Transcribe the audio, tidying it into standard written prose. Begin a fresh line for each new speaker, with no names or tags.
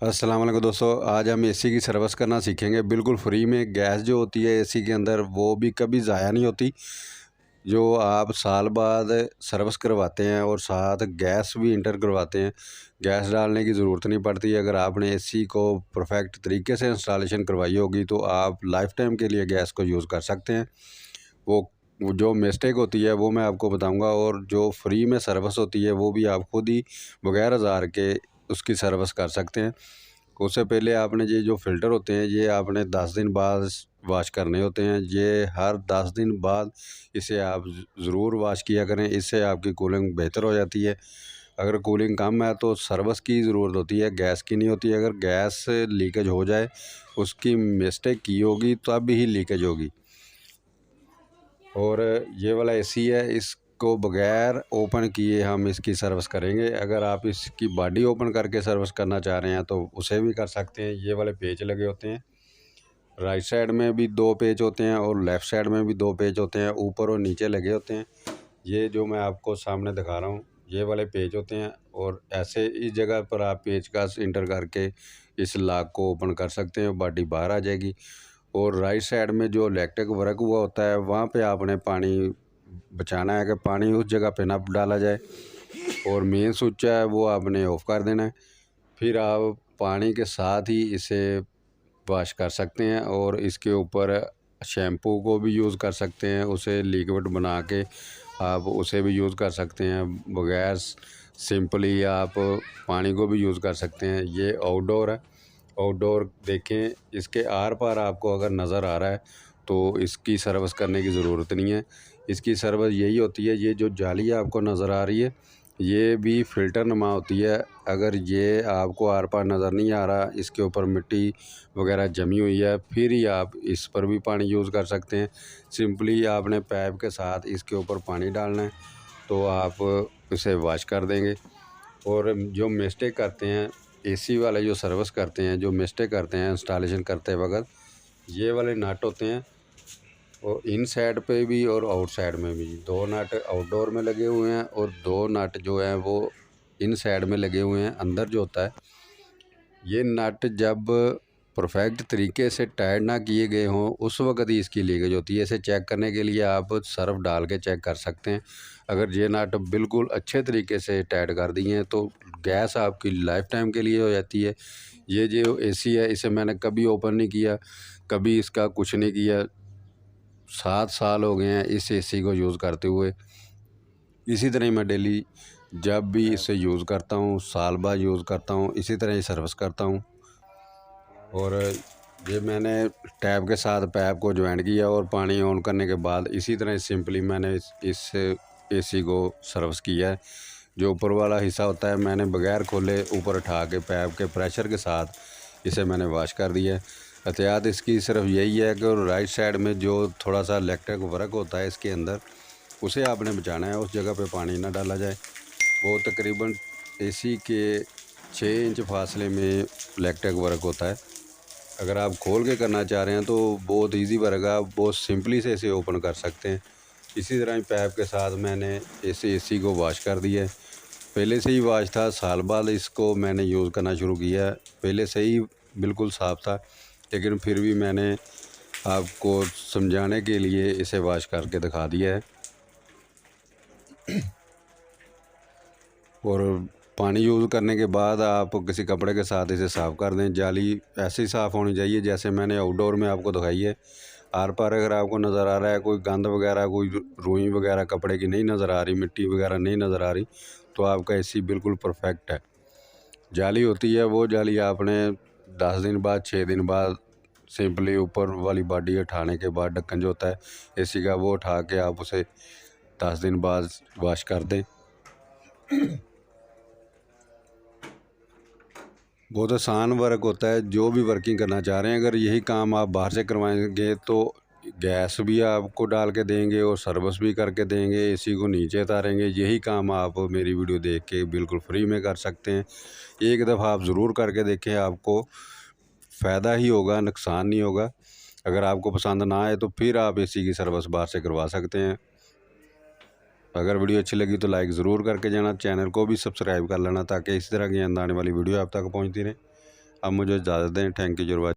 अस्सलाम वालेकुम दोस्तों, आज हम एसी की सर्विस करना सीखेंगे बिल्कुल फ्री में। गैस जो होती है एसी के अंदर वो भी कभी ज़ाया नहीं होती। जो आप साल बाद सर्विस करवाते हैं और साथ गैस भी इंटर करवाते हैं, गैस डालने की ज़रूरत नहीं पड़ती। अगर आपने एसी को परफेक्ट तरीके से इंस्टॉलेशन करवाई होगी तो आप लाइफ टाइम के लिए गैस को यूज़ कर सकते हैं। वो जो मिस्टेक होती है वो मैं आपको बताऊंगा, और जो फ्री में सर्विस होती है वो भी आप खुद ही बगैर हज़ार के उसकी सर्विस कर सकते हैं। उससे पहले आपने ये जो फ़िल्टर होते हैं ये आपने 10 दिन बाद वाश करने होते हैं। ये हर 10 दिन बाद इसे आप ज़रूर वाश किया करें, इससे आपकी कूलिंग बेहतर हो जाती है। अगर कूलिंग कम है तो सर्विस की ज़रूरत होती है, गैस की नहीं होती। अगर गैस लीकेज हो जाए, उसकी मिस्टेक की होगी तब ही लीकेज होगी। और ये वाला एसी है, इसको बगैर ओपन किए हम इसकी सर्विस करेंगे। अगर आप इसकी बॉडी ओपन करके सर्विस करना चाह रहे हैं तो उसे भी कर सकते हैं। ये वाले पेच लगे होते हैं, राइट साइड में भी 2 पेच होते हैं और लेफ़्ट साइड में भी 2 पेच होते हैं, ऊपर और नीचे लगे होते हैं। ये जो मैं आपको सामने दिखा रहा हूँ ये वाले पेच होते हैं, और ऐसे इस जगह पर आप पेचकस इंटर करके इस लॉक को ओपन कर सकते हैं, बॉडी बाहर आ जाएगी। और राइट साइड में जो इलेक्ट्रिक वर्क हुआ होता है वहाँ पे आपने पानी बचाना है कि पानी उस जगह पे ना डाला जाए, और मेन स्विच है वो आपने ऑफ़ कर देना है। फिर आप पानी के साथ ही इसे वॉश कर सकते हैं, और इसके ऊपर शैम्पू को भी यूज़ कर सकते हैं। उसे लिक्विड बना के आप उसे भी यूज़ कर सकते हैं। बगैर सिंपली आप पानी को भी यूज़ कर सकते हैं। ये आउटडोर है, आउटडोर देखें, इसके आर पार आपको अगर नज़र आ रहा है तो इसकी सर्विस करने की ज़रूरत नहीं है। इसकी सर्विस यही होती है, ये जो जाली आपको नज़र आ रही है ये भी फ़िल्टर नुमा होती है। अगर ये आपको आर पार नज़र नहीं आ रहा, इसके ऊपर मिट्टी वगैरह जमी हुई है, फिर ही आप इस पर भी पानी यूज़ कर सकते हैं। सिंपली आपने पाइप के साथ इसके ऊपर पानी डालना है तो आप इसे वॉश कर देंगे। और जो मिस्टेक करते हैं एसी वाले, जो सर्विस करते हैं, जो मिस्टेक करते हैं इंस्टॉलेशन करते वक्त, ये वाले नट होते हैं और इन साइड पे भी और आउट साइड में भी 2 नट आउटडोर में लगे हुए हैं और 2 नट जो हैं वो इन साइड में लगे हुए हैं। अंदर जो होता है ये नट जब परफेक्ट तरीके से टाइट ना किए गए हों उस वक्त ही इसकी लीकेज होती है। इसे चेक करने के लिए आप सर्फ डाल के चेक कर सकते हैं। अगर ये नट बिल्कुल अच्छे तरीके से टाइट कर दिए हैं तो गैस आपकी लाइफ टाइम के लिए हो जाती है। ये जो एसी है इसे मैंने कभी ओपन नहीं किया, कभी इसका कुछ नहीं किया। 7 साल हो गए हैं इस एसी को यूज़ करते हुए। इसी तरह ही मैं डेली जब भी इसे यूज़ करता हूँ, साल बाद यूज़ करता हूँ, इसी तरह ही सर्विस करता हूँ। और ये मैंने टैप के साथ पाइप को ज्वाइंट किया और पानी ऑन करने के बाद इसी तरह सिंपली मैंने इस एसी को सर्विस किया है। जो ऊपर वाला हिस्सा होता है मैंने बगैर खोले ऊपर उठा के पाइप के प्रेशर के साथ इसे मैंने वॉश कर दिया है। एहतियात इसकी सिर्फ यही है कि राइट साइड में जो थोड़ा सा इलेक्ट्रिक वर्क होता है इसके अंदर, उसे आपने बचाना है, उस जगह पे पानी ना डाला जाए। वो तकरीबन एसी के 6 इंच फासले में इलेक्ट्रिक वर्क होता है। अगर आप खोल के करना चाह रहे हैं तो बहुत इजी वर्क है, आप बहुत सिंपली से इसे ओपन कर सकते हैं। इसी तरह ही पाइप के साथ मैंने एसी को वॉश कर दिया है। पहले से ही वॉश था, साल बाद इसको मैंने यूज़ करना शुरू किया है। पहले से ही बिल्कुल साफ़ था, लेकिन फिर भी मैंने आपको समझाने के लिए इसे वॉश करके दिखा दिया है। और पानी यूज़ करने के बाद आप किसी कपड़े के साथ इसे साफ़ कर दें। जाली ऐसी साफ़ होनी चाहिए जैसे मैंने आउटडोर में आपको दिखाई है। आर पार अगर आपको नज़र आ रहा है कोई गंद वगैरह, कोई रुई वगैरह कपड़े की नहीं नज़र आ रही, मिट्टी वगैरह नहीं नज़र आ रही, तो आपका एसी बिल्कुल परफेक्ट है। जाली होती है वो जाली आपने 10 दिन बाद 6 दिन बाद सिंपली ऊपर वाली बॉडी उठाने के बाद ढक्कन जो होता है एसी का वो उठा के आप उसे 10 दिन बाद वॉश कर दें। बहुत आसान वर्क होता है। जो भी वर्किंग करना चाह रहे हैं, अगर यही काम आप बाहर से करवाएंगे तो गैस भी आपको डाल के देंगे और सर्विस भी करके देंगे, एसी को नीचे उतारेंगे। यही काम आप मेरी वीडियो देख के बिल्कुल फ्री में कर सकते हैं। एक दफ़ा आप ज़रूर करके देखें, आपको फ़ायदा ही होगा, नुकसान नहीं होगा। अगर आपको पसंद ना आए तो फिर आप एसी की सर्विस बाहर से करवा सकते हैं। अगर वीडियो अच्छी लगी तो लाइक ज़रूर करके जाना, चैनल को भी सब्सक्राइब कर लेना ताकि इसी तरह की आने वाली वीडियो आप तक पहुंचती रहे। अब मुझे इजाज़त दें। Thank you.